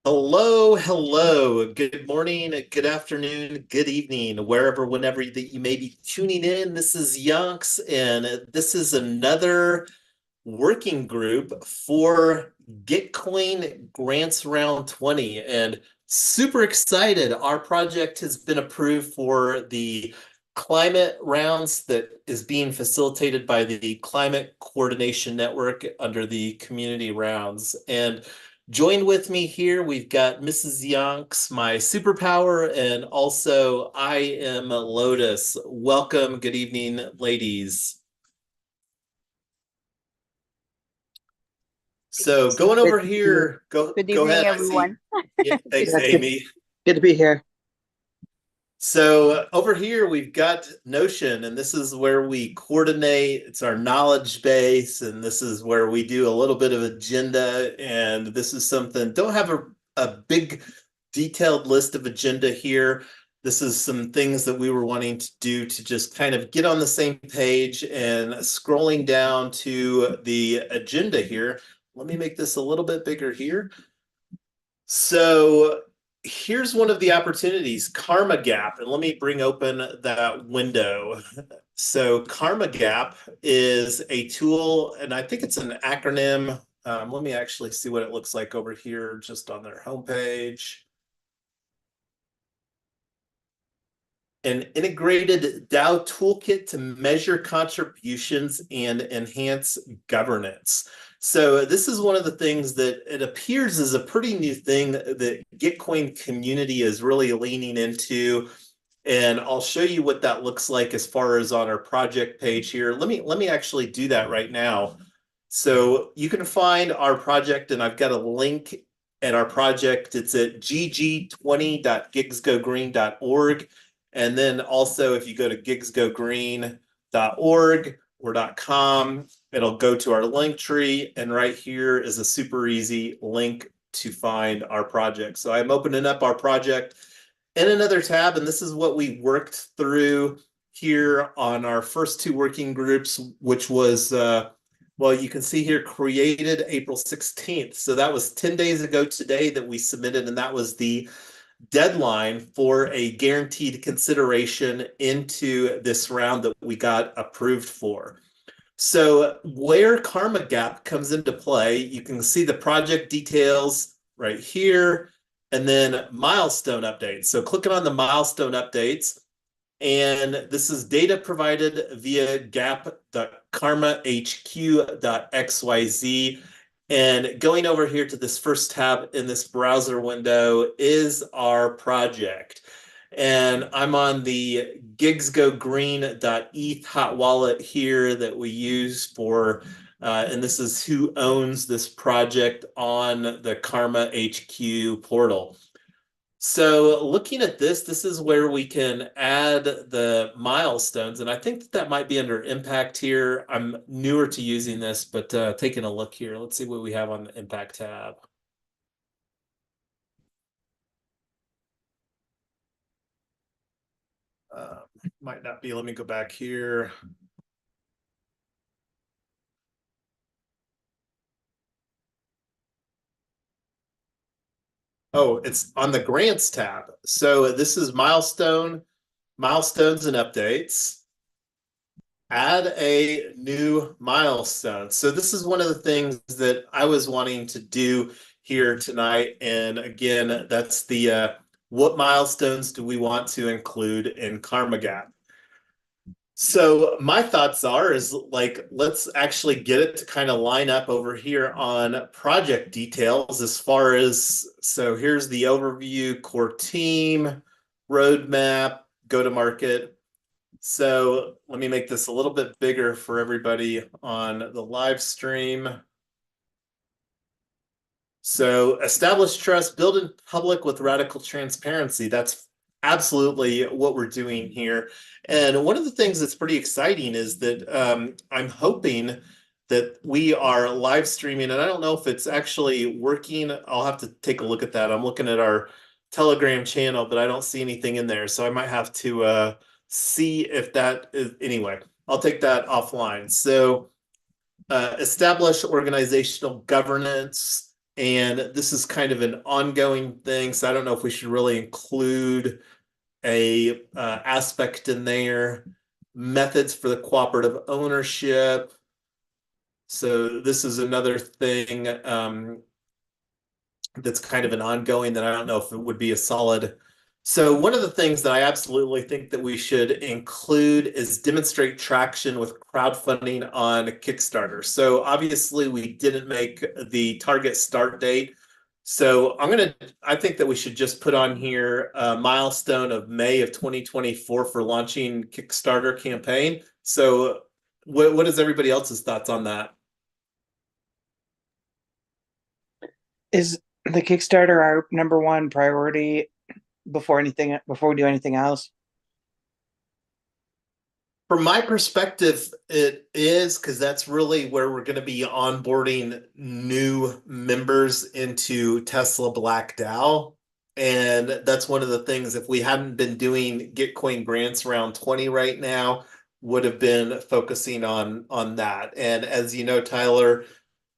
Hello, hello. Good morning, good afternoon, good evening, wherever, whenever that you may be tuning in. This is Yonks, and this is another working group for Gitcoin Grants Round 20. And super excited. Our project has been approved for the climate rounds that is being facilitated by the Climate Coordination Network under the community rounds. And joined with me here, we've got Mrs. Yonks, my superpower, and also I am Lotus. Welcome. Good evening, ladies. So going Good over to see you. here, go Good go evening, ahead. I see. everyone. Yeah, thanks, Yeah, Amy. good to be here. So over here we've got Notion, and this is where we coordinate. It's our knowledge base, and this is where we do a little bit of agenda. And this is something, don't have a big detailed list of agenda here. This is some things that we were wanting to do to just kind of get on the same page, and scrolling down to the agenda here. Let me make this a little bit bigger here. So here's one of the opportunities, Karma Gap. And let me bring open that window. So Karma Gap is a tool, and I think it's an acronym. Let me actually see what it looks like over here just on their homepage. An integrated DAO toolkit to measure contributions and enhance governance. So this is one of the things that it appears is a pretty new thing that Gitcoin community is really leaning into. And I'll show you what that looks like as far as on our project page here. Let me actually do that right now. So you can find our project, and I've got a link at our project. It's at gg20.gigsgogreen.org. And then also, if you go to gigsgogreen.org or .com, it'll go to our link tree. And right here is a super easy link to find our project. So I'm opening up our project in another tab, and this is what we worked through here on our first two working groups, which was, well, you can see here, created April 16th. So that was 10 days ago today that we submitted, and that was the deadline for a guaranteed consideration into this round that we got approved for. So where Karma Gap comes into play, you can see the project details right here, and then milestone updates. So clicking on the milestone updates, and this is data provided via gap.karmahq.xyz. And going over here to this first tab in this browser window is our project. And I'm on the gigsgogreen.eth hot wallet here that we use for, and this is who owns this project on the Karma HQ portal. So looking at this, this is where we can add the milestones. And I think that that might be under impact here. I'm newer to using this, but taking a look here, let's see what we have on the impact tab. Might not be, let me go back here. Oh, it's on the grants tab. So this is milestones and updates. Add a new milestone. So this is one of the things that I was wanting to do here tonight. And again, that's the what milestones do we want to include in Karma Gap? So my thoughts are is like, let's actually get it to kind of line up over here on project details as far as, so here's the overview, core team, roadmap, go to market. So let me make this a little bit bigger for everybody on the live stream. So establish trust, build in public with radical transparency. That's absolutely what we're doing here. And one of the things that's pretty exciting is that I'm hoping that we are live streaming, and I don't know if it's actually working. I'll have to take a look at that. I'm looking at our Telegram channel, but I don't see anything in there. So I might have to see if that is, anyway, I'll take that offline. So establish organizational governance. And this is kind of an ongoing thing, so I don't know if we should really include a aspect in there. Methods for the cooperative ownership. So this is another thing that's kind of an ongoing that I don't know if it would be a solid. So one of the things that I absolutely think that we should include is demonstrate traction with crowdfunding on Kickstarter. So obviously we didn't make the target start date. So I think that we should just put on here a milestone of May of 2024 for launching Kickstarter campaign. So what is everybody else's thoughts on that? Is the Kickstarter our number one priority before we do anything else? From my perspective, it is because that's really where we're going to be onboarding new members into Tesla Black DAO. And that's one of the things, if we hadn't been doing Gitcoin Grants around 20 right now, would have been focusing on that. And as you know, Tyler,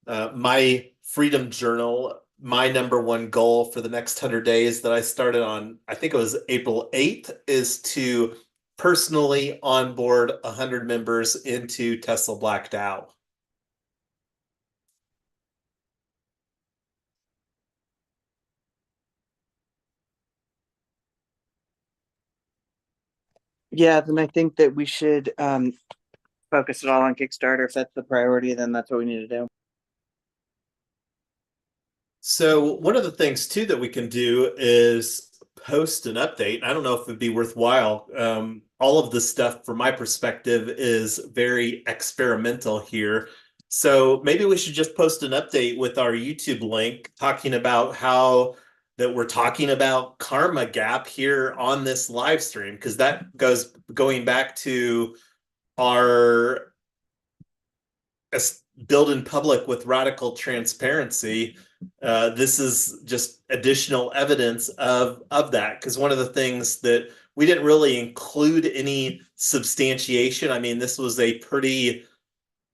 my Freedom Journal, my number one goal for the next 100 days that I started on, I think it was April 8th, is to personally onboard 100 members into Tesla Black DAO. Yeah, then I think that we should focus it all on Kickstarter. If that's the priority, then that's what we need to do. So one of the things too that we can do is post an update. I don't know if it'd be worthwhile. All of this stuff, from my perspective, is very experimental here. So maybe we should just post an update with our YouTube link talking about how that we're talking about Karma Gap here on this live stream, because that goes going back to our build in public with radical transparency. This is just additional evidence of that, because one of the things that we didn't really include any substantiation. I mean, this was a pretty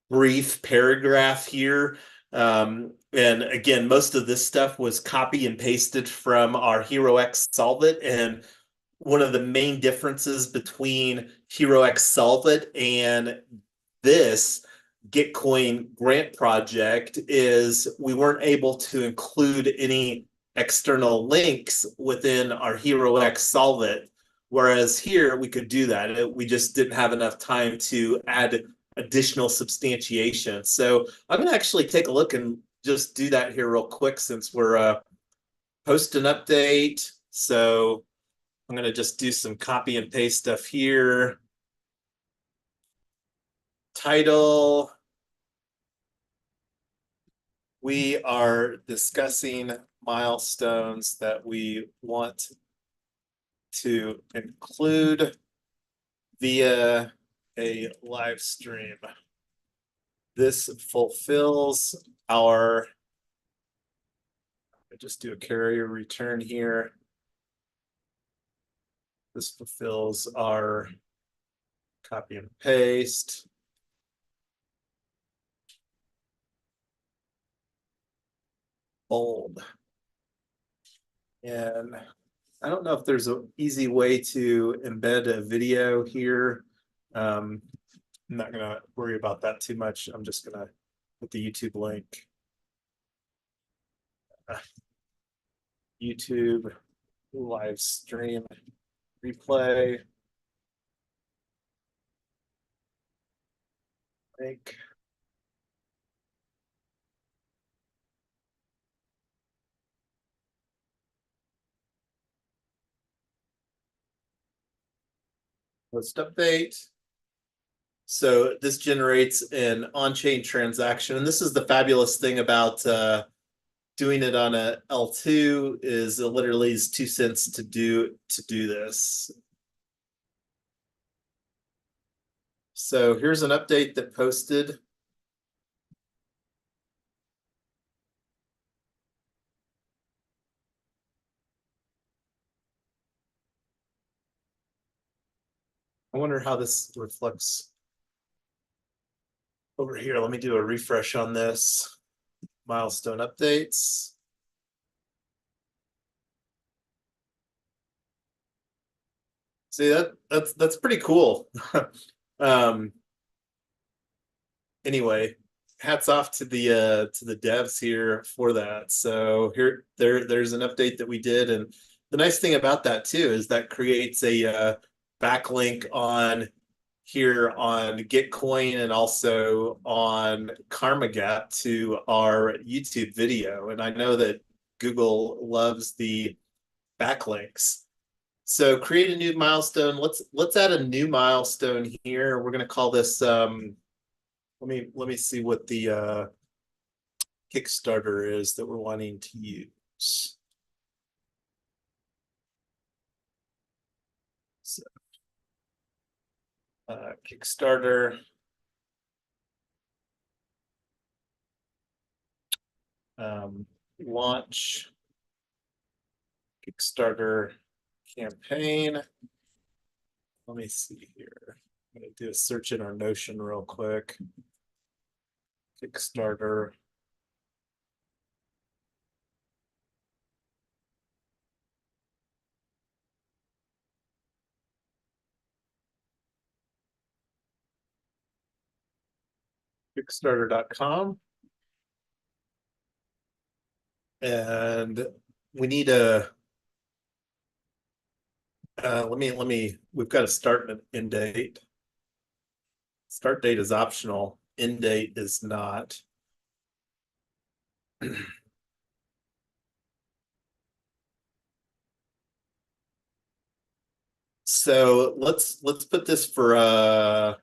brief paragraph here. And again, most of this stuff was copy and pasted from our HeroX Solvit. And one of the main differences between HeroX Solvit and this Gitcoin grant project is we weren't able to include any external links within our HeroX Solvit. Whereas here we could do that. We just didn't have enough time to add additional substantiation. So I'm going to actually take a look and just do that here real quick since we're post an update. So I'm going to just do some copy and paste stuff here. Title. We are discussing milestones that we want to include via a live stream. This fulfills our, I just do a carrier return here. This fulfills our copy and paste. Bold. And I don't know if there's an easy way to embed a video here. I'm not going to worry about that too much. I'm just going to put the YouTube link. YouTube live stream replay. Link. Post update. So this generates an on-chain transaction. And this is the fabulous thing about doing it on a L2 is it literally is 2 cents to do this. So here's an update that posted. I wonder how this reflects over here. Let me do a refresh on this. milestone updates. See, that's pretty cool. Anyway, hats off to the devs here for that. So there's an update that we did, and the nice thing about that too is that creates a backlink on here on Gitcoin and also on KarmaGap to our YouTube video. And I know that Google loves the backlinks. So create a new milestone. Let's add a new milestone here. We're going to call this let me see what the Kickstarter is that we're wanting to use. So, Kickstarter. Launch Kickstarter campaign. Let me see here. I'm going to do a search in our Notion real quick. Kickstarter. Kickstarter.com. And we need a we've got a start and end date. Start date is optional, end date is not. So let's put this for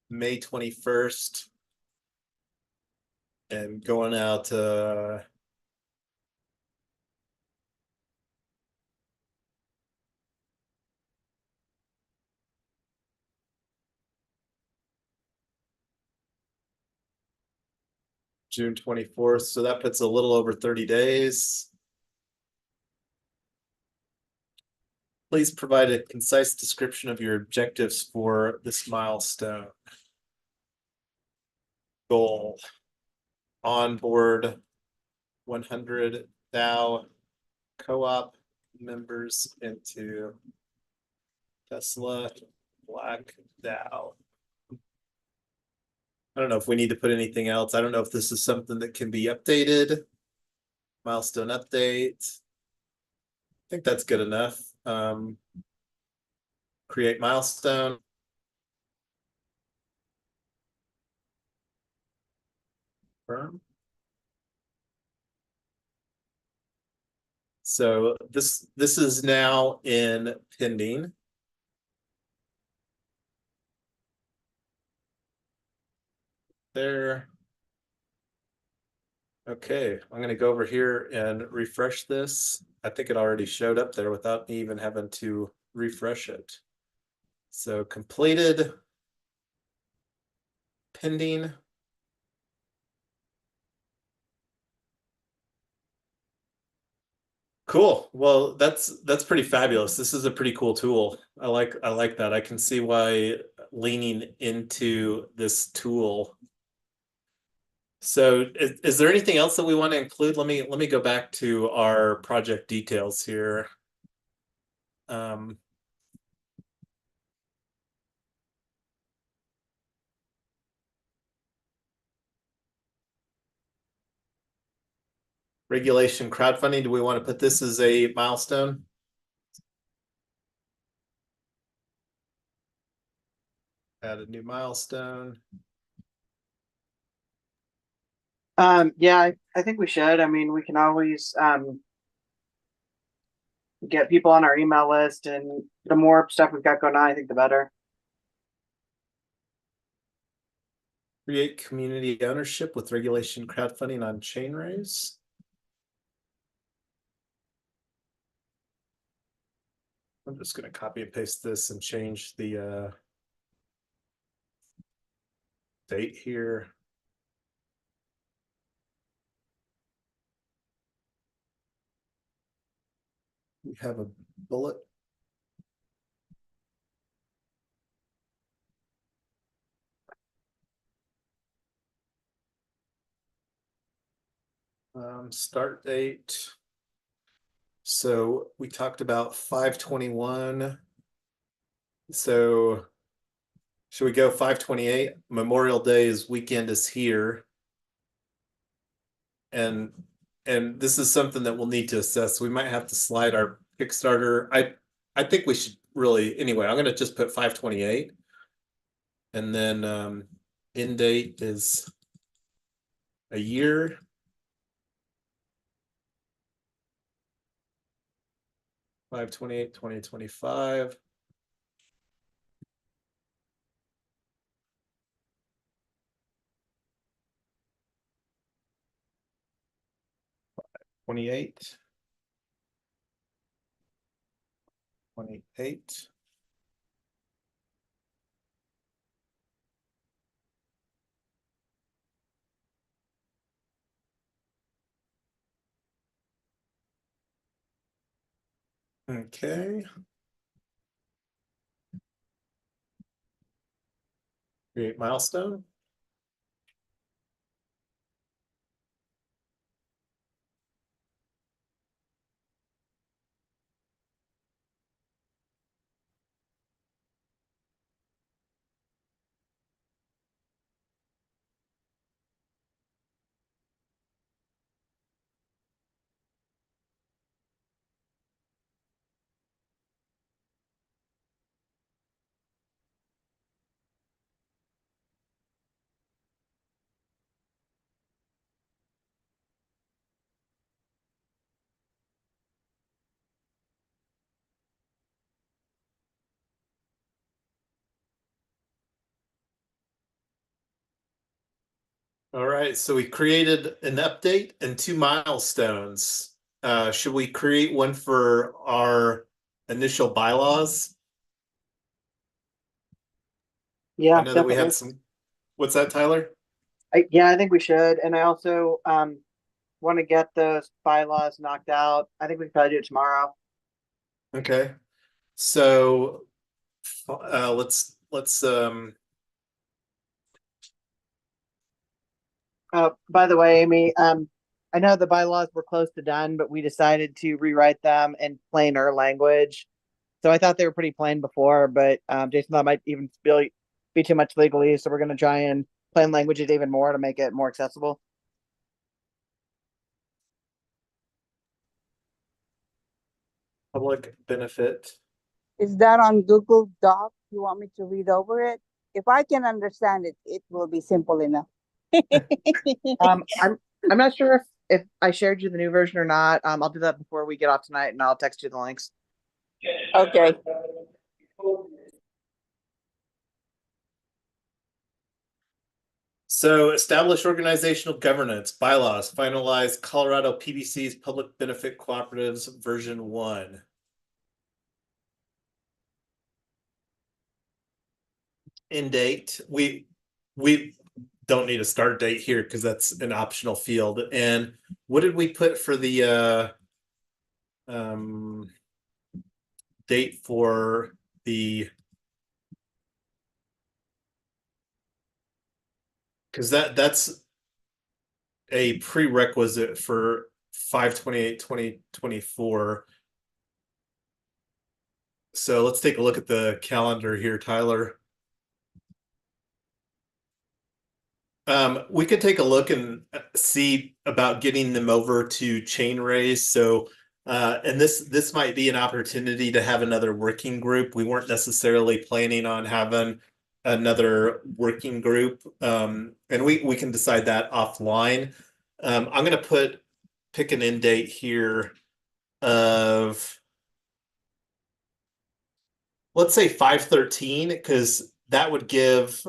May 21st and going out June 24th. So that puts a little over 30 days. Please provide a concise description of your objectives for this milestone. Goal: onboard 100 DAO co-op members into Tesla Black DAO. I don't know if we need to put anything else. I don't know if this is something that can be updated. Milestone update. I think that's good enough. Create milestone. Confirm. So this is now in pending. There. Okay, I'm going to go over here and refresh this. I think it already showed up there without me even having to refresh it. So completed, pending. Cool. Well, that's pretty fabulous. This is a pretty cool tool. I like that. I can see why leaning into this tool. So is there anything else that we want to include? Let me go back to our project details here. Regulation crowdfunding. Do we want to put this as a milestone? Add a new milestone. Yeah, I think we should. I mean, we can always get people on our email list, and the more stuff we've got going on, I think the better. Create community ownership with regulation crowdfunding on Chainraise. I'm just going to copy and paste this and change the date here. We have a bullet. Start date. So we talked about 5/21. So should we go 5/28? Memorial Day's weekend is here. And this is something that we'll need to assess. We might have to slide our Kickstarter. I think we should really, anyway, I'm gonna just put 5/28. And then end date is a year. Five 2025. '28. 28. Okay. Create milestone. All right, so we created an update and two milestones. Should we create one for our initial bylaws? Yeah, I know that we definitely. had some. What's that, Tyler? Yeah, I think we should. And I also want to get those bylaws knocked out. I think we can probably do it tomorrow. Okay. So let's By the way, Amy, I know the bylaws were close to done, but we decided to rewrite them in plainer language. So I thought they were pretty plain before, but Jason thought it might even be too much legalese. So we're going to try and plain language it even more to make it more accessible. public benefit. Is that on Google Doc? You want me to read over it? If I can understand it, it will be simple enough. I'm not sure if I shared you the new version or not. I'll do that before we get off tonight, and I'll text you the links. Okay. So establish organizational governance, bylaws, finalize Colorado PBC's public benefit cooperatives version 1. End date. We don't need a start date here because that's an optional field. And what did we put for the date for the, because that's a prerequisite for 5/28/2024. So let's take a look at the calendar here, Tyler. We could take a look and see about getting them over to chain raise. So and this might be an opportunity to have another working group. We weren't necessarily planning on having another working group. And we can decide that offline. I'm gonna pick an end date here of, let's say 5/13, because that would give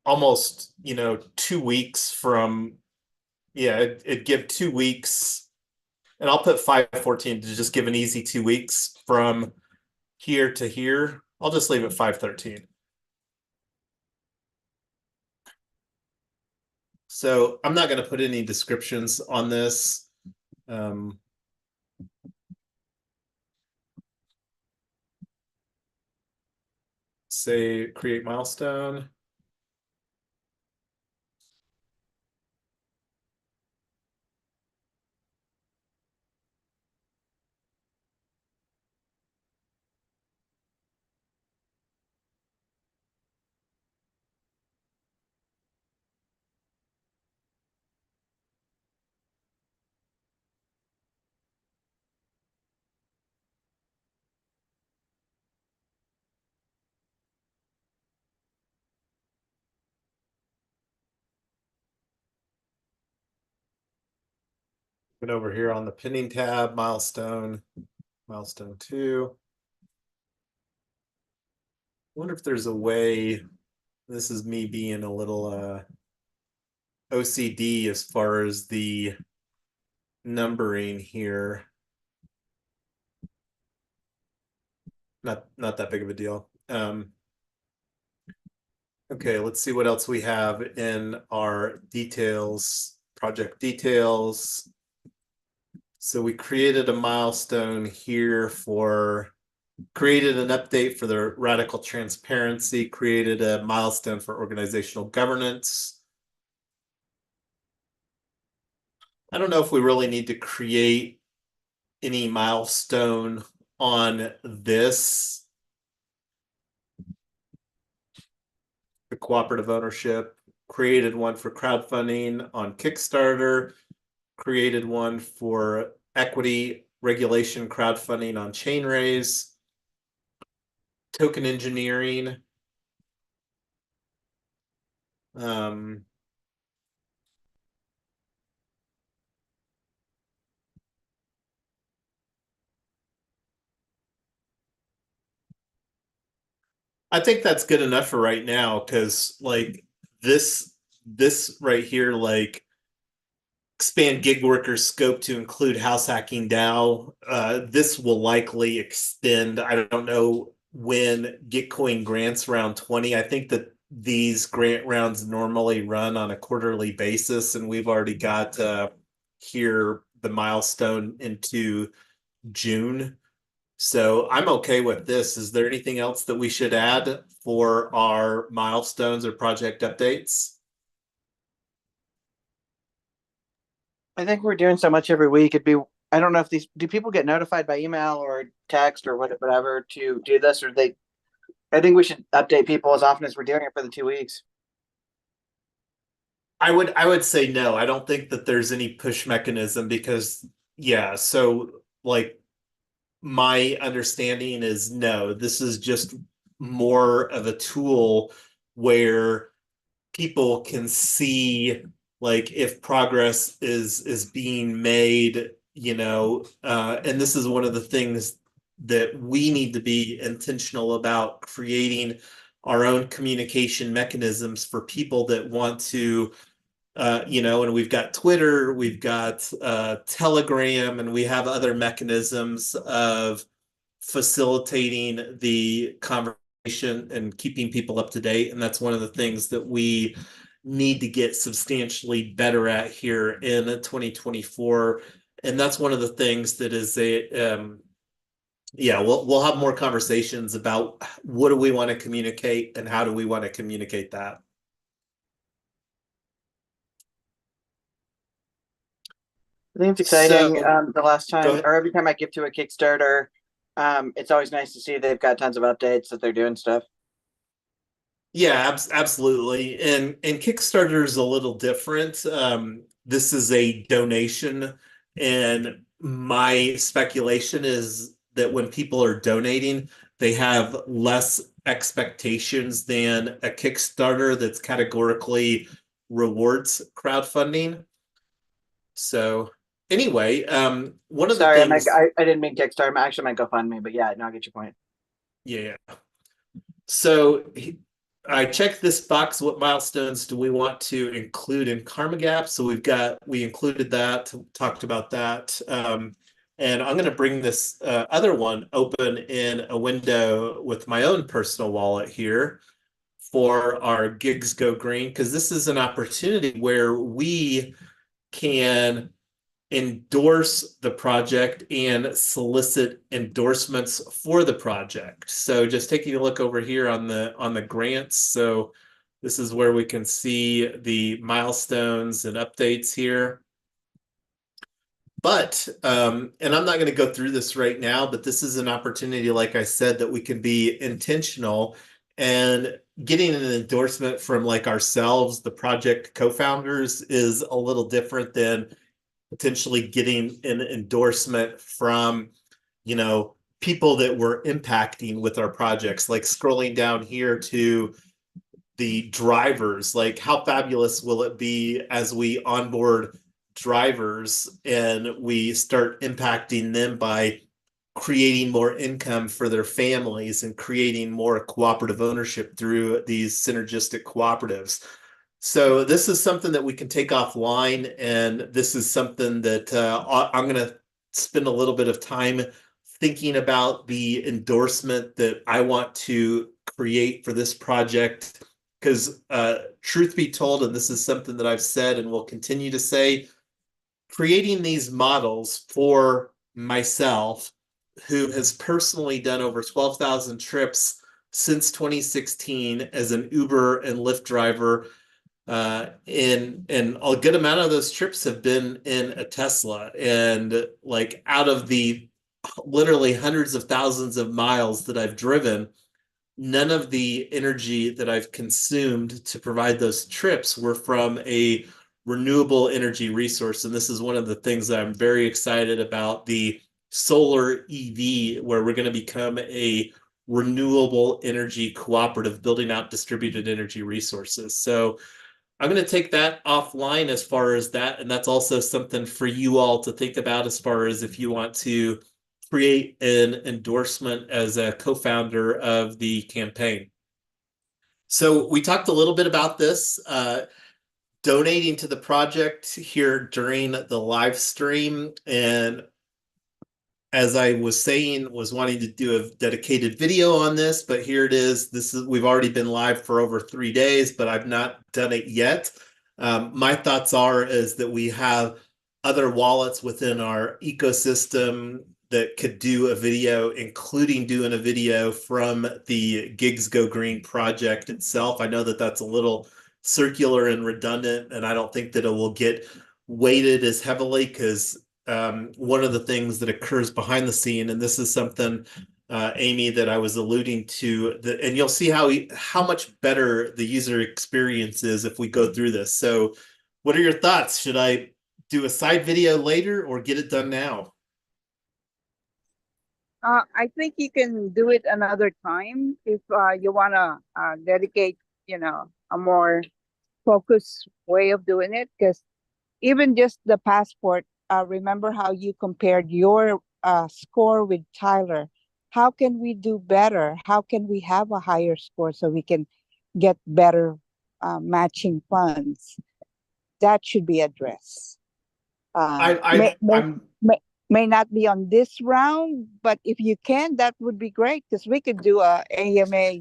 almost 2 weeks from, yeah, it'd give 2 weeks, and I'll put 5/14 to just give an easy 2 weeks from here to here. I'll just leave it 5/13. So I'm not going to put any descriptions on this. Say create milestone. And over here on the pinning tab, milestone 2. Wonder if there's a way, this is me being a little OCD as far as the numbering here. Not that big of a deal. Okay, let's see what else we have in our details, project details. So we created a milestone here for, created an update for the radical transparency, created a milestone for organizational governance. I don't know if we really need to create any milestone on this. The cooperative ownership, created one for crowdfunding on Kickstarter, created one for equity regulation crowdfunding on Chainraise, token engineering. I think that's good enough for right now, because like this right here, like expand gig workers scope to include house hacking DAO. This will likely extend. I don't know when Gitcoin Grants round 20. I think that these grant rounds normally run on a quarterly basis, and we've already got here the milestone into June. So I'm okay with this. Is there anything else that we should add for our milestones or project updates? I think we're doing so much every week. It'd be, I don't know if these, do people get notified by email or text or whatever to do this, or they, I think we should update people as often as we're doing it for the 2 weeks. I would say no. I don't think that there's any push mechanism, because yeah, so like my understanding is no, this is just more of a tool where people can see like if progress is being made, you know, and this is one of the things that we need to be intentional about, creating our own communication mechanisms for people that want to you know, and we've got Twitter, we've got Telegram, and we have other mechanisms of facilitating the conversation and keeping people up to date. And that's one of the things that we need to get substantially better at here in 2024. And that's one of the things that is yeah, we'll have more conversations about what do we want to communicate and how do we want to communicate that. I think it's exciting. So, The last time, or every time I give to a Kickstarter, it's always nice to see they've got tons of updates, that they're doing stuff. Yeah, absolutely. And Kickstarter is a little different. This is a donation, and my speculation is that when people are donating, they have less expectations than a Kickstarter that's categorically rewards crowdfunding. So anyway, one of the Sorry, things. I didn't mean Kickstarter. I actually meant GoFundMe, but yeah, no, I get your point. Yeah. So I checked this box. What milestones do we want to include in Karma Gap? So we included that, talked about that. And I'm going to bring this other one open in a window with my own personal wallet here for our Gigs Go Green, because this is an opportunity where we can endorse the project and solicit endorsements for the project. So just taking a look over here on the grants. So this is where we can see the milestones and updates here. But and I'm not going to go through this right now, but this is an opportunity, like I said, that we can be intentional, and getting an endorsement from like ourselves, the project co-founders, is a little different than potentially getting an endorsement from, you know, people that we're impacting with our projects. Like scrolling down here to the drivers, like how fabulous will it be as we onboard drivers and we start impacting them by creating more income for their families and creating more cooperative ownership through these synergistic cooperatives. So this is something that we can take offline, and this is something that I'm going to spend a little bit of time thinking about the endorsement that I want to create for this project. Because truth be told, and this is something that I've said and will continue to say, creating these models for myself, who has personally done over 12,000 trips since 2016 as an Uber and Lyft driver, and a good amount of those trips have been in a Tesla. And like out of the literally hundreds of thousands of miles that I've driven, none of the energy that I've consumed to provide those trips were from a renewable energy resource. And this is one of the things that I'm very excited about, the solar EV, where we're going to become a renewable energy cooperative, building out distributed energy resources. So I'm going to take that offline as far as that. And that's also something for you all to think about as far as if you want to create an endorsement as a co-founder of the campaign. So we talked a little bit about this, donating to the project here during the live stream. And as I was saying, was wanting to do a dedicated video on this, but here it is. We've already been live for over 3 days, but I've not done it yet. My thoughts is that we have other wallets within our ecosystem that could do a video, including doing a video from the Gigs Go Green project itself. I know that that's a little circular and redundant, and I don't think that it will get weighted as heavily, because one of the things that occurs behind the scene, and this is something, Amy, that I was alluding to, and you'll see how much better the user experience is if we go through this. So what are your thoughts? Should I do a side video later or get it done now? I think you can do it another time if you want to dedicate, a more focused way of doing it. Because even just the passport, remember how you compared your score with Tyler? How can we do better? How can we have a higher score so we can get better matching funds? That should be addressed. I'm May not be on this round, but if you can, that would be great, because we could do a AMA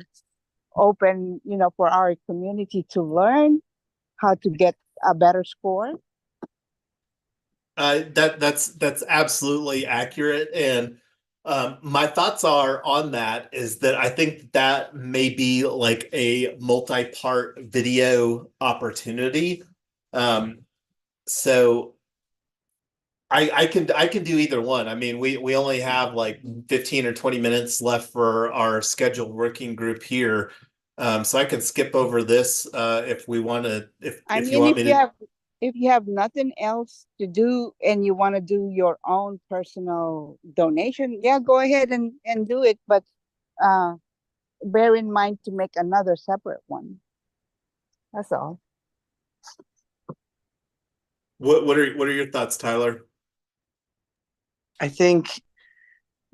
open, for our community to learn how to get a better score. That's absolutely accurate. And my thoughts are on that is that I think that may be like a multi-part video opportunity. So I can do either one. I mean, we only have like 15 or 20 minutes left for our scheduled working group here. So I can skip over this if we want to, if you want me to. If you have nothing else to do and you want to do your own personal donation, yeah, go ahead and do it. But bear in mind to make another separate one. That's all. What are your thoughts, Tyler? I think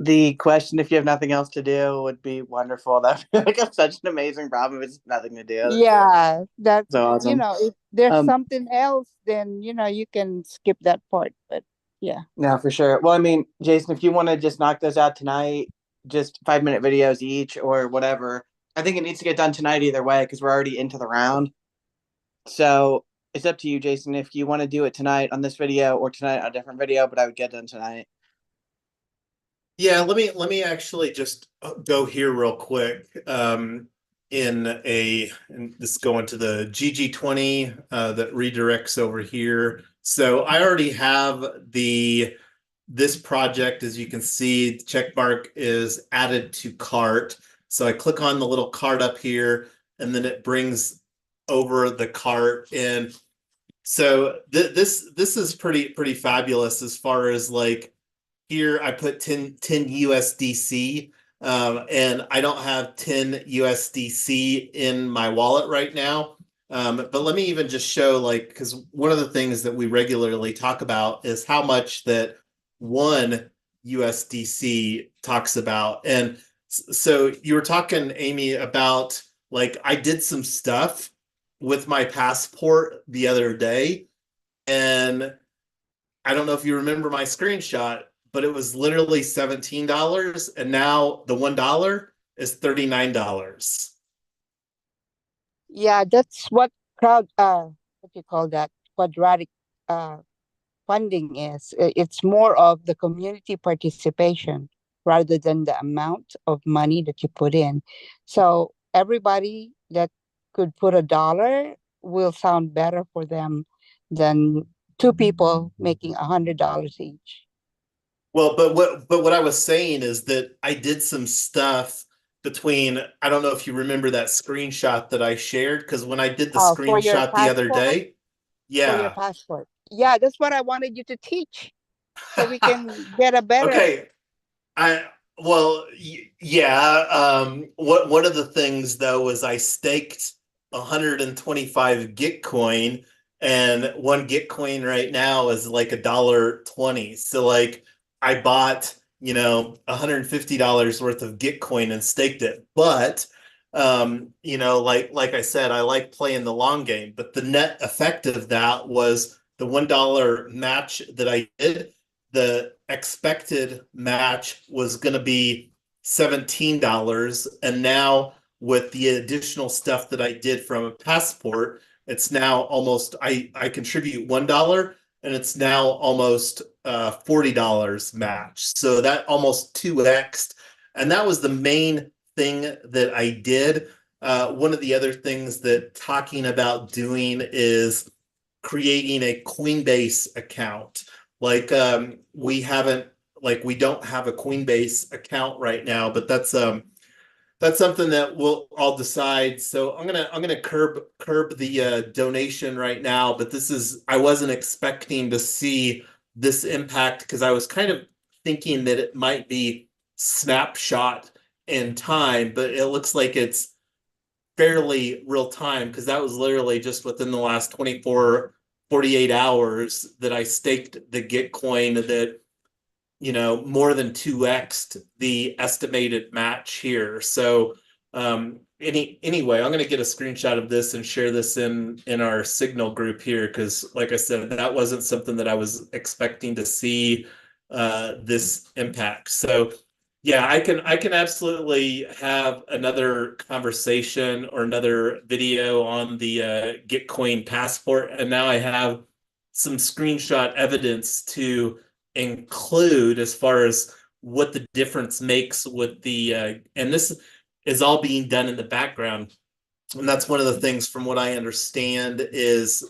the question, if you have nothing else to do, would be wonderful. That would be like such an amazing problem. It's nothing to do. Yeah, that's so awesome. If there's something else, then you can skip that part. But yeah. No, for sure. Well, I mean, Jason, if you want to just knock those out tonight, just 5-minute videos each or whatever, I think it needs to get done tonight either way, because we're already into the round. So it's up to you, Jason, if you want to do it tonight on this video or tonight on a different video, but I would get done tonight. Yeah, let me actually just go here real quick. And this going to the GG20 that redirects over here. So I already have this project, as you can see, the check mark is added to cart. So I click on the little cart up here, and then it brings over the cart. And so this is pretty fabulous as far as like, here I put 10 USDC, and I don't have 10 USDC in my wallet right now. But let me even just show, like, because one of the things that we regularly talk about is how much that one USDC talks about. And so you were talking, Amy, about like I did some stuff with my passport the other day, and I don't know if you remember my screenshot, but it was literally $17, and now the $1 is $39. Yeah, that's what what you call that, quadratic uh funding is. It's more of the community participation rather than the amount of money that you put in. So everybody that could put $1 will sound better for them than two people making $100 each. Well, but what I was saying is that I did some stuff between, I don't know if you remember that screenshot that I shared, because when I did the Oh, for your screenshot the other passport, day, for your yeah. passport. Yeah, that's what I wanted you to teach so we can get a better. Okay, I well, yeah. What one of the things though was I staked 125 Gitcoin, and one Gitcoin right now is like $1.20. So like I bought, $150 worth of Gitcoin and staked it. But like I said, I like playing the long game. But the net effect of that was the $1 match that I did. The expected match was going to be $17, and now with the additional stuff that I did from a passport, it's now almost, I contribute $1, and it's now almost $40 match. So that almost 2x'd, and that was the main thing that I did. One of the other things that talking about doing is creating a Coinbase account. Like we don't have a Coinbase account right now, but that's something that I'll decide. So I'm gonna curb the donation right now, but I wasn't expecting to see this impact, because I was kind of thinking that it might be snapshot in time, but it looks like it's fairly real time, because that was literally just within the last 48 hours that I staked the Gitcoin that, more than 2x'd the estimated match here. So anyway, I'm going to get a screenshot of this and share this in our Signal group here, because like I said, that wasn't something that I was expecting to see this impact. So yeah, I can absolutely have another conversation or another video on the Gitcoin passport, and now I have some screenshot evidence to include as far as what the difference makes with the and this is all being done in the background. And that's one of the things, from what I understand, is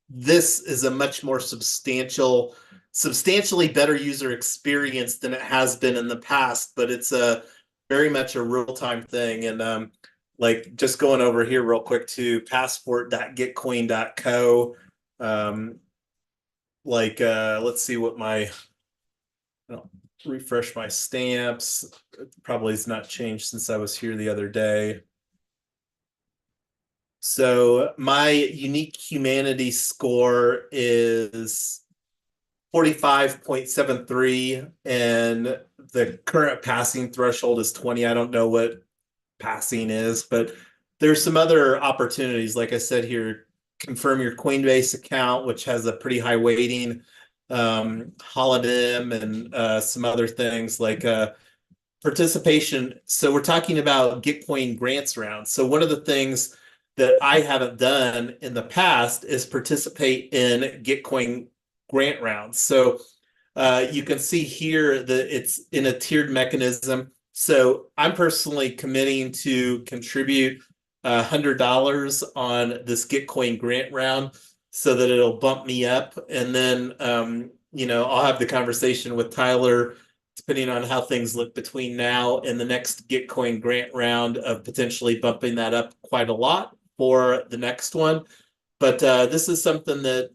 this is a much more substantially better user experience than it has been in the past, but it's a very much a real-time thing. And like just going over here real quick to passport.gitcoin.co. Let's see what I'll refresh my stamps. It probably has not changed since I was here the other day. So my unique humanity score is 45.73, and the current passing threshold is 20. I don't know what passing is, but there's some other opportunities. Like I said here, confirm your Coinbase account, which has a pretty high weighting, holonym, and some other things like participation. So we're talking about Gitcoin Grants rounds. So one of the things that I haven't done in the past is participate in Gitcoin grant rounds. So you can see here that it's in a tiered mechanism. So I'm personally committing to contribute $100 on this Gitcoin grant round so that it'll bump me up. And then, I'll have the conversation with Tyler, depending on how things look between now and the next Gitcoin grant round, of potentially bumping that up quite a lot for the next one. But this is something that,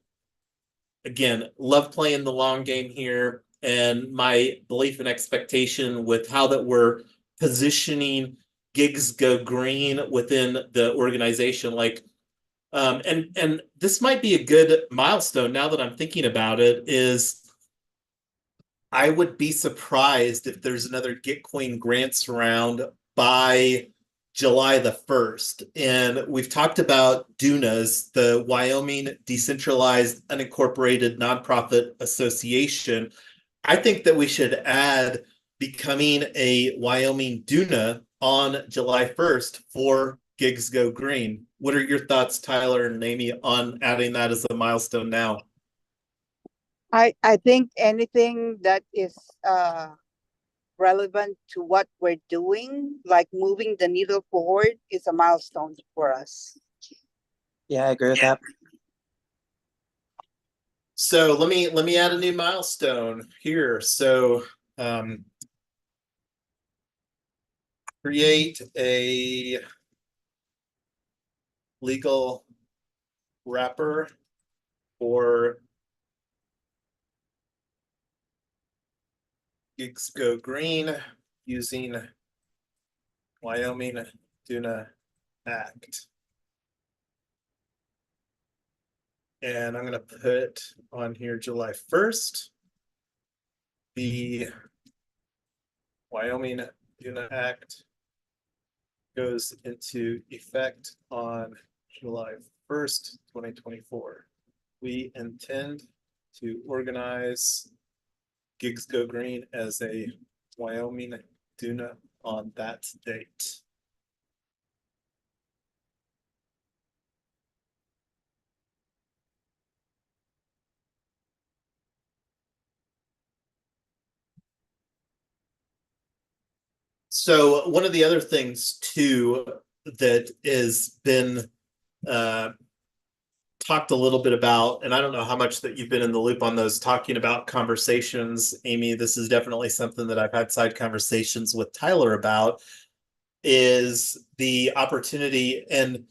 again, love playing the long game here, and my belief and expectation with how that we're positioning gigs go green within the organization. Like, and this might be a good milestone now that I'm thinking about it, is I would be surprised if there's another Gitcoin Grants round by July the 1st. And we've talked about DUNAs, the Wyoming Decentralized Unincorporated Nonprofit Association. I think that we should add becoming a Wyoming DUNA on July 1st for Gigs Go Green. What are your thoughts, Tyler and Amy, on adding that as a milestone now? I think anything that is relevant to what we're doing, like moving the needle forward, is a milestone for us. Yeah, I agree with that. So let me add a new milestone here. So create a legal wrapper for Gigs Go Green using Wyoming DUNA Act. And I'm going to put on here July 1st. The Wyoming DUNA Act goes into effect on July 1st, 2024. We intend to organize Gigs Go Green as a Wyoming DUNA on that date. So one of the other things too that has been talked a little bit about, and I don't know how much that you've been in the loop on those, talking about conversations, Amy, this is definitely something that I've had side conversations with Tyler about, is the opportunity. And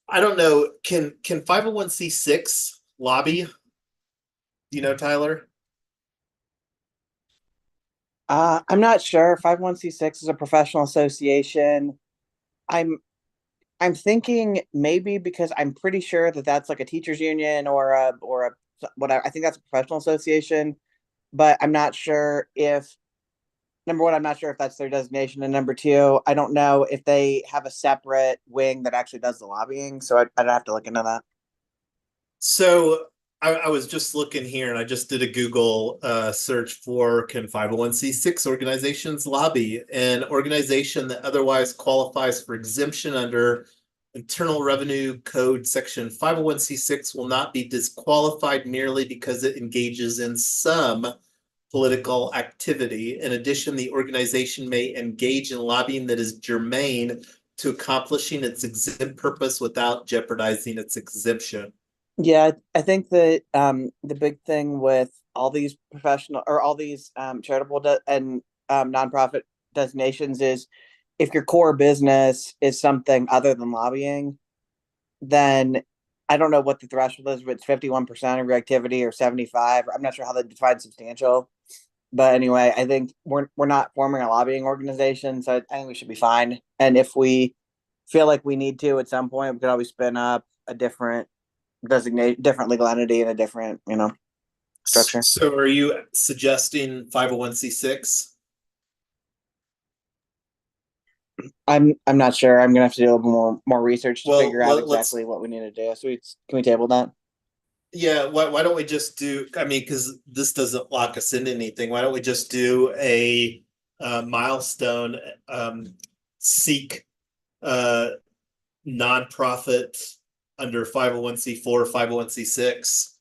I don't know, can 501c6 lobby? Do you know, Tyler? I'm not sure. 501c6 is a professional association. I'm thinking maybe because I'm pretty sure that that's like a teachers union or a whatever. I think that's a professional association, but I'm not sure if number one, I'm not sure if that's their designation, and number two, I don't know if they have a separate wing that actually does the lobbying. So I'd have to look into that. So I was just looking here and I just did a Google search for can 501c6 organizations lobby. An organization that otherwise qualifies for exemption under Internal Revenue Code section 501c6 will not be disqualified merely because it engages in some political activity. In addition, the organization may engage in lobbying that is germane to accomplishing its exempt purpose without jeopardizing its exemption. Yeah, I think that the big thing with all these professional or all these charitable and nonprofit designations is if your core business is something other than lobbying, then I don't know what the threshold is, but it's 51% of your activity or 75. I'm not sure how they define substantial. But anyway, I think we're not forming a lobbying organization, so I think we should be fine. And if we feel like we need to at some point, we could always spin up a different different legal entity and a different, structure. So are you suggesting 501c6? I'm not sure. I'm gonna have to do a little more research to Well, figure out let's exactly what we need to do. So can we table that? yeah, why don't we just do, I mean, because this doesn't lock us into anything. Why don't we just do a milestone seek nonprofit under 501c4, 501c6?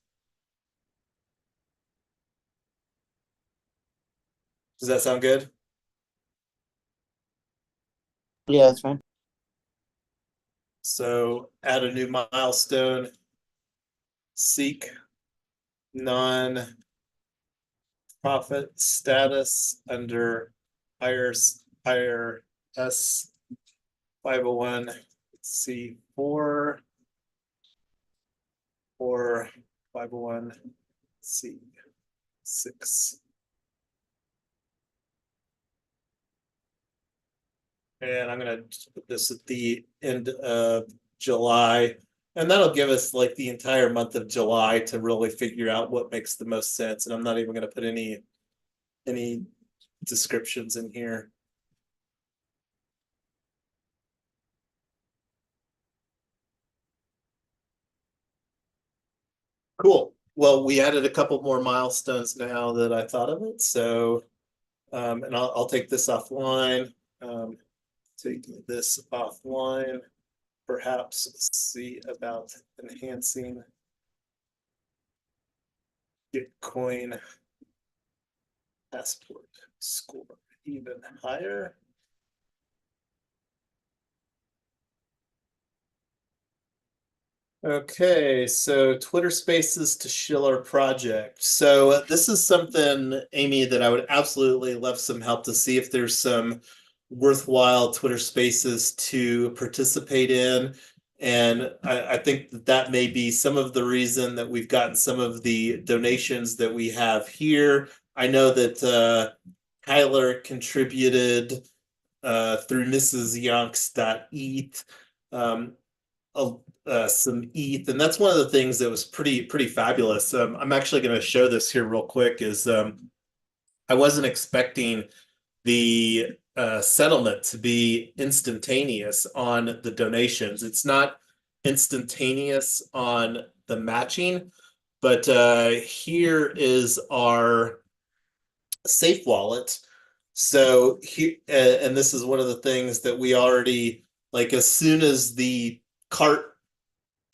Does that sound good? Yeah, that's fine. So add a new milestone, seek non-profit status under IRS 501c4 or 501c6. And I'm gonna just put this at the end of July. And that'll give us like the entire month of July to really figure out what makes the most sense. And I'm not even gonna put any descriptions in here. Cool. Well, we added a couple more milestones now that I thought of it. So, and I'll take this offline. Take this offline. Perhaps see about enhancing Gitcoin passport score even higher. Okay, so Twitter Spaces to Schiller project. So this is something, Amy, that I would absolutely love some help to see if there's some worthwhile Twitter Spaces to participate in. And I think that may be some of the reason that we've gotten some of the donations that we have here. I know that Tyler contributed through Mrs. Yonks.eth. Some ETH, and that's one of the things that was pretty fabulous. I'm actually going to show this here real quick. Is I wasn't expecting the settlement to be instantaneous on the donations. It's not instantaneous on the matching, but here is our safe wallet. So here, and this is one of the things that we already like. As soon as the cart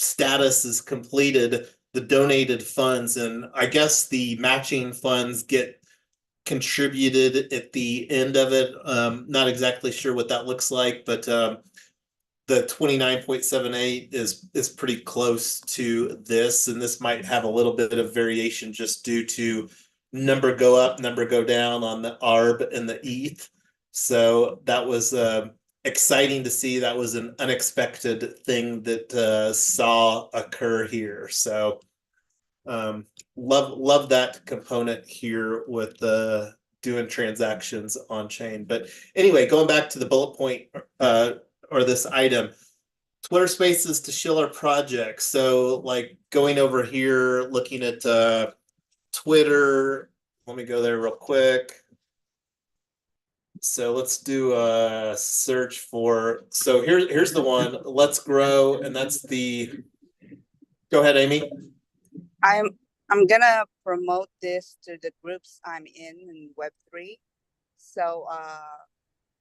status is completed, the donated funds, and I guess the matching funds get contributed at the end of it. Not exactly sure what that looks like, but the 29.78 is pretty close to this, and this might have a little bit of variation just due to number go up, number go down on the ARB and the ETH. So that was exciting to see. That was an unexpected thing that saw occur here. So love that component here with doing transactions on chain. But anyway, going back to the bullet point or this item, Twitter Spaces to Schiller project. So like going over here, looking at Twitter. Let me go there real quick. So let's do a search for, so here's the one, Let's Grow, and that's the, go ahead, Amy. I'm gonna promote this to the groups I'm in Web3. So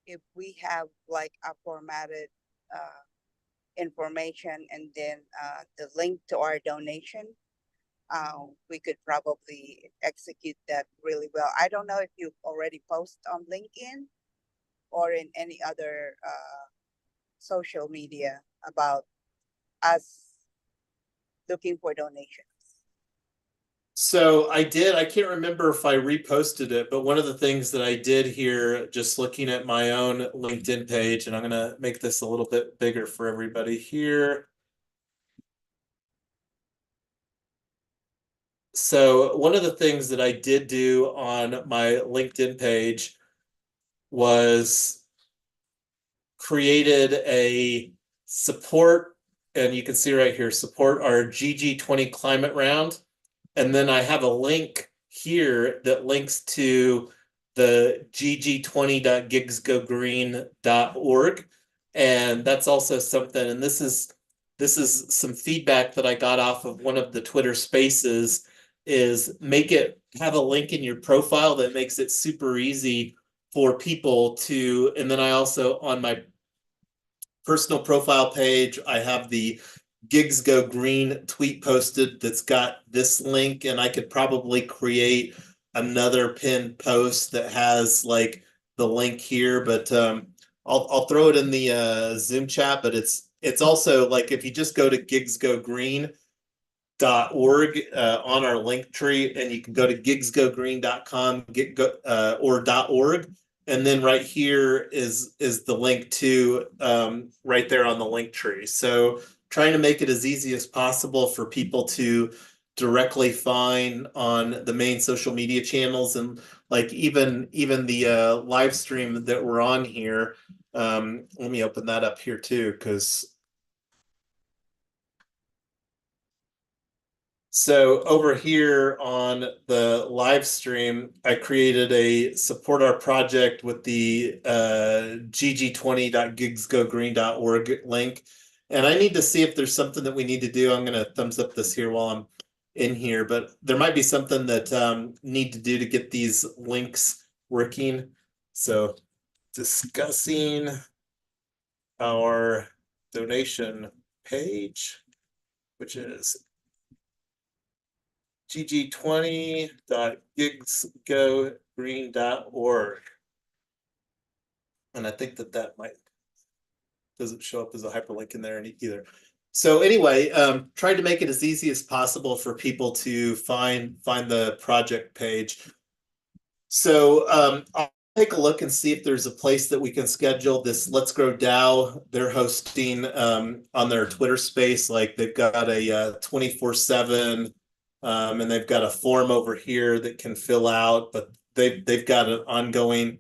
if we have like a formatted information and then the link to our donation, we could probably execute that really well. I don't know if you already post on LinkedIn or in any other social media about us looking for donations. So I did, I can't remember if I reposted it, but one of the things that I did here, just looking at my own LinkedIn page, and I'm gonna make this a little bit bigger for everybody here. So one of the things that I did do on my LinkedIn page was created a support, and you can see right here, support our GG20 climate round. And then I have a link here that links to the gg20.gigsgogreen.org. And that's also something, and this is some feedback that I got off of one of the Twitter spaces, is have a link in your profile that makes it super easy for people to, and then I also on my personal profile page, I have the Gigs Go Green tweet posted that's got this link, and I could probably create another pinned post that has like the link here, but I'll throw it in the Zoom chat. But it's also like if you just go to gigsgogreen.org on our link tree, and you can go to gigsgogreen.com or .org. And then right here is the link to right there on the link tree. So trying to make it as easy as possible for people to directly fine on the main social media channels, and like even the live stream that we're on here. Let me open that up here too, because so over here on the live stream, I created a support our project with the gg20.gigsgogreen.org link. And I need to see if there's something that we need to do. I'm going to thumbs up this here while I'm in here, but there might be something that need to do to get these links working. So discussing our donation page, which is gg20.gigsgogreen.org. And I think that might doesn't show up as a hyperlink in there either. So anyway, tried to make it as easy as possible for people to find the project page. So I'll take a look and see if there's a place that we can schedule this Let's Grow DAO. They're hosting on their Twitter space, like they've got a 24/7 and they've got a form over here that can fill out, but they've got an ongoing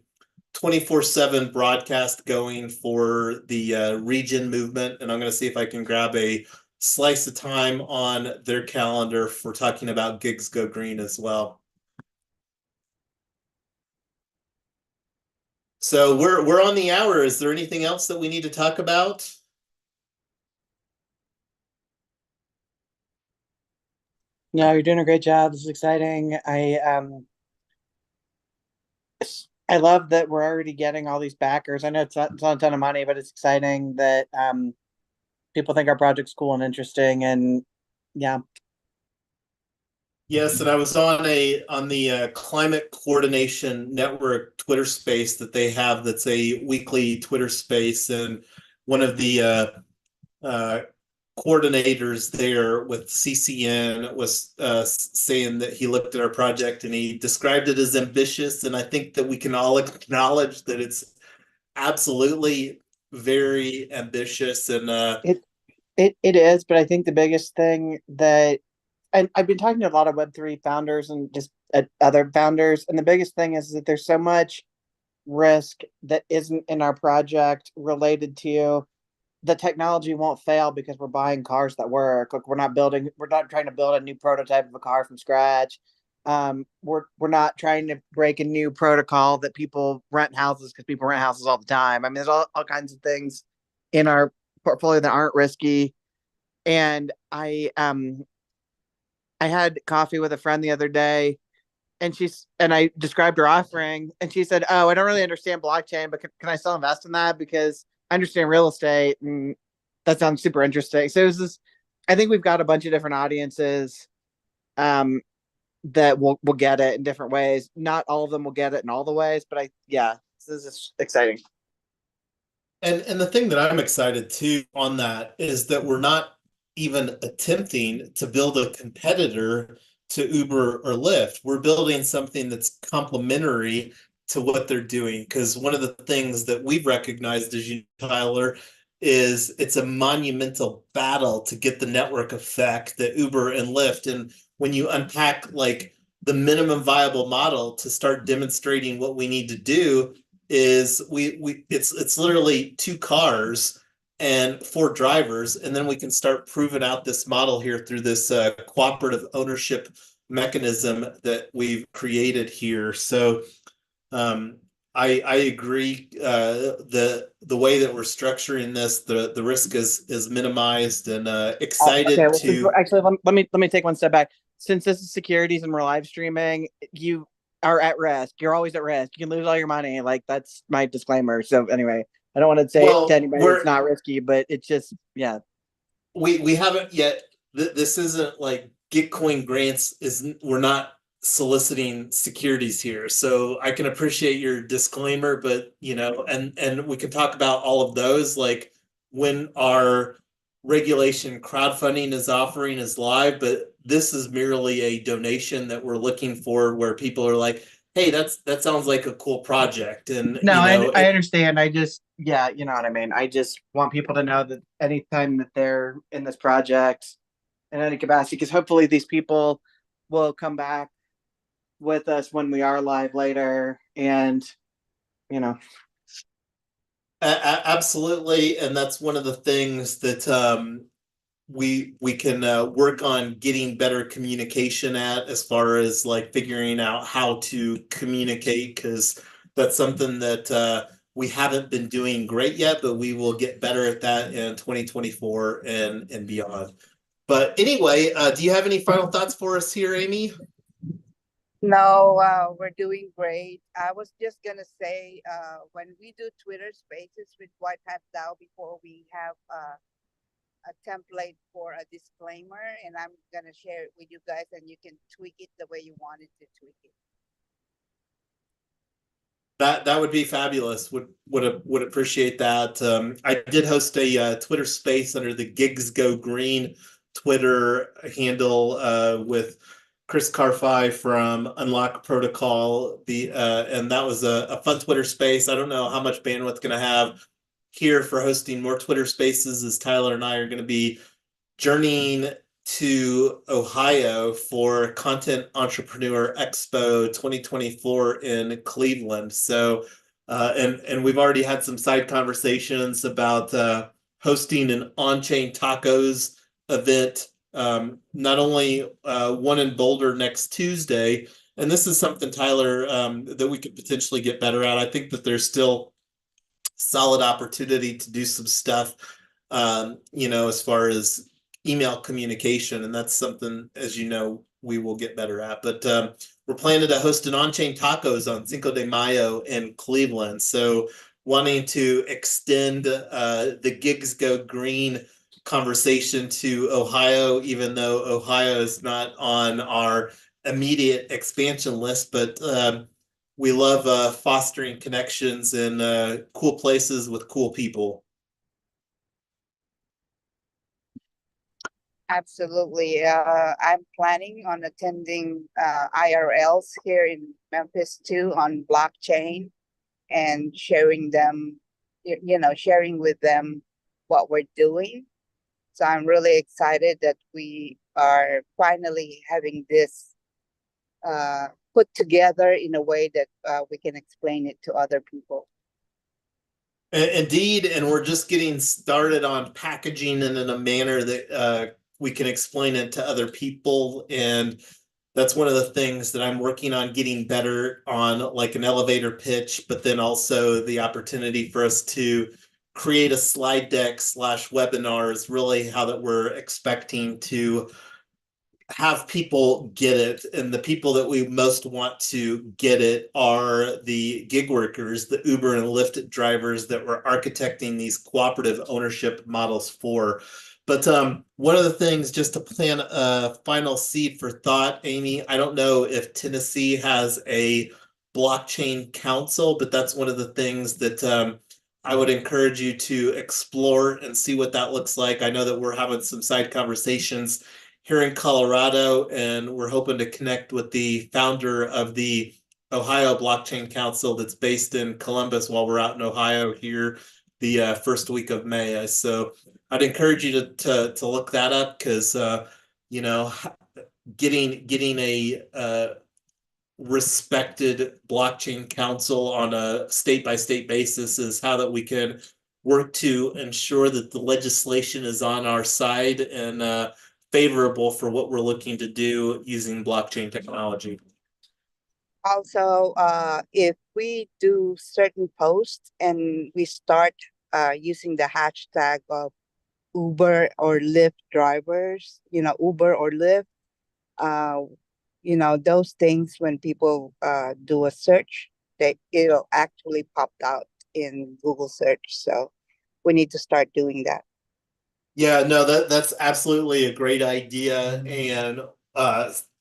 24/7 broadcast going for the region movement. And I'm going to see if I can grab a slice of time on their calendar for talking about Gigs Go Green as well. So we're on the hour. Is there anything else that we need to talk about? No, you're doing a great job. This is exciting. I love that we're already getting all these backers. I know it's not a ton of money, but it's exciting that people think our project's cool and interesting. And yeah. Yes, and I was on the Climate Coordination Network Twitter space that they have. That's a weekly Twitter space, and one of the coordinators there with CCN was saying that he looked at our project and he described it as ambitious, and I think that we can all acknowledge that it's absolutely very ambitious. And It is, but I think the biggest thing that, and I've been talking to a lot of Web3 founders and just other founders, and the biggest thing is that there's so much risk that isn't in our project related to the technology won't fail because we're buying cars that work. Like we're not trying to build a new prototype of a car from scratch. We're not trying to break a new protocol that people rent houses because people rent houses all the time. I mean, there's all kinds of things in our portfolio that aren't risky. And I had coffee with a friend the other day, and I described her offering, and she said, "Oh, I don't really understand blockchain, but can I still invest in that because I understand real estate, and that sounds super interesting." So it was this. I think we've got a bunch of different audiences that will get it in different ways. Not all of them will get it in all the ways, but this is exciting. And the thing that I'm excited too on that is that we're not even attempting to build a competitor to Uber or Lyft. We're building something that's complementary to what they're doing. Because one of the things that we've recognized, as you, Tyler, is it's a monumental battle to get the network effect that Uber and Lyft. And when you unpack like the minimum viable model to start demonstrating what we need to do, is it's literally 2 cars and 4 drivers, and then we can start proving out this model here through this cooperative ownership mechanism that we've created here. So I agree. The way that we're structuring this, the risk is minimized, and excited to actually let me take one step back. Since this is securities and we're live streaming, you are at risk. You're always at risk. You can lose all your money. Like that's my disclaimer. So anyway, I don't want to say to anybody it's not risky, but it's just we haven't yet. This isn't like Gitcoin Grants. We're not soliciting securities here, so I can appreciate your disclaimer, but and we can talk about all of those like when our regulation crowdfunding is offering is live, but this is merely a donation that we're looking for where people are like, hey, that sounds like a cool project. And I understand. I just you know what I mean. I just want people to know that anytime that they're in this project, in any capacity, because hopefully these people will come back with us when we are live later, and you know. Absolutely, and that's one of the things that we can work on getting better communication at, as far as like figuring out how to communicate, because that's something that we haven't been doing great yet, but we will get better at that in 2024 and beyond. But anyway, do you have any final thoughts for us here, Amy? No, we're doing great. I was just gonna say, when we do Twitter Spaces with White Hat DAO, before we have a template for a disclaimer, and I'm gonna share it with you guys, and you can tweak it the way you wanted to tweak it. That would be fabulous. Would appreciate that. I did host a Twitter space under the Gigs Go Green Twitter handle with Chris Carfi from Unlock Protocol. And that was a fun Twitter space. I don't know how much bandwidth going to have here for hosting more Twitter spaces, as Tyler and I are going to be journeying to Ohio for Content Entrepreneur Expo 2024 in Cleveland. So, and we've already had some side conversations about hosting an on-chain tacos event, not only one in Boulder next Tuesday, and this is something, Tyler, that we could potentially get better at. I think that there's still solid opportunity to do some stuff, as far as email communication, and that's something, as you know, we will get better at. But we're planning to host an on-chain tacos on Cinco de Mayo in Cleveland. So wanting to extend the Gigs Go Green conversation to Ohio, even though Ohio is not on our immediate expansion list, but we love fostering connections in cool places with cool people. Absolutely. I'm planning on attending IRLs here in Memphis too, on blockchain, and sharing sharing with them what we're doing. So I'm really excited that we are finally having this put together in a way that we can explain it to other people. Indeed, and we're just getting started on packaging it in a manner that we can explain it to other people. And that's one of the things that I'm working on getting better on, like an elevator pitch, but then also the opportunity for us to create a slide deck / webinar is really how that we're expecting to have people get it. And the people that we most want to get it are the gig workers, the Uber and Lyft drivers that we're architecting these cooperative ownership models for. But one of the things, just to plant a final seed for thought, Amy, I don't know if Tennessee has a blockchain council, but that's one of the things that I would encourage you to explore and see what that looks like. I know that we're having some side conversations here in Colorado, and we're hoping to connect with the founder of the Ohio Blockchain Council that's based in Columbus while we're out in Ohio here the first week of May. So I'd encourage you to look that up, because getting a respected blockchain council on a state-by-state basis is how that we can work to ensure that the legislation is on our side and favorable for what we're looking to do using blockchain technology. Also, if we do certain posts and we start using the hashtag of Uber or Lyft drivers, Uber or Lyft, those things, when people do a search, it'll actually pop out in Google search. So we need to start doing that. Yeah, no, that's absolutely a great idea. And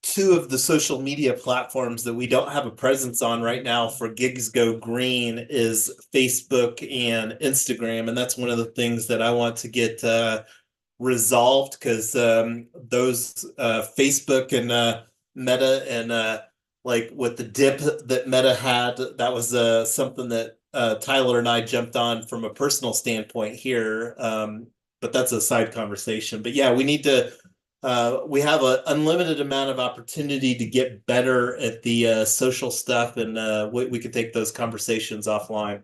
two of the social media platforms that we don't have a presence on right now for Gigs Go Green is Facebook and Instagram. And that's one of the things that I want to get resolved, because those Facebook and Meta and like with the dip that Meta had, that was something that Tyler and I jumped on from a personal standpoint here. But that's a side conversation. But yeah, we need to we have an unlimited amount of opportunity to get better at the social stuff, and we could take those conversations offline.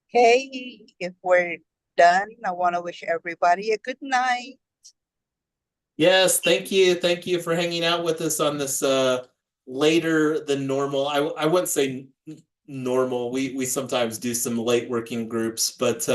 Okay, if we're done, I want to wish everybody a good night. Yes, thank you. Thank you for hanging out with us on this later than normal. I wouldn't say normal. We sometimes do some late working groups, but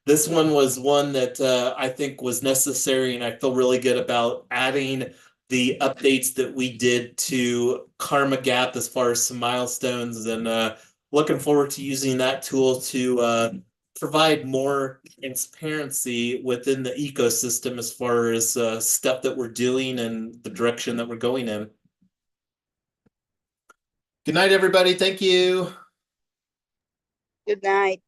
this one was one that I think was necessary, and I feel really good about adding the updates that we did to Karma Gap as far as some milestones, and looking forward to using that tool to provide more transparency within the ecosystem as far as stuff that we're doing and the direction that we're going in. Good night, everybody. Thank you. Good night.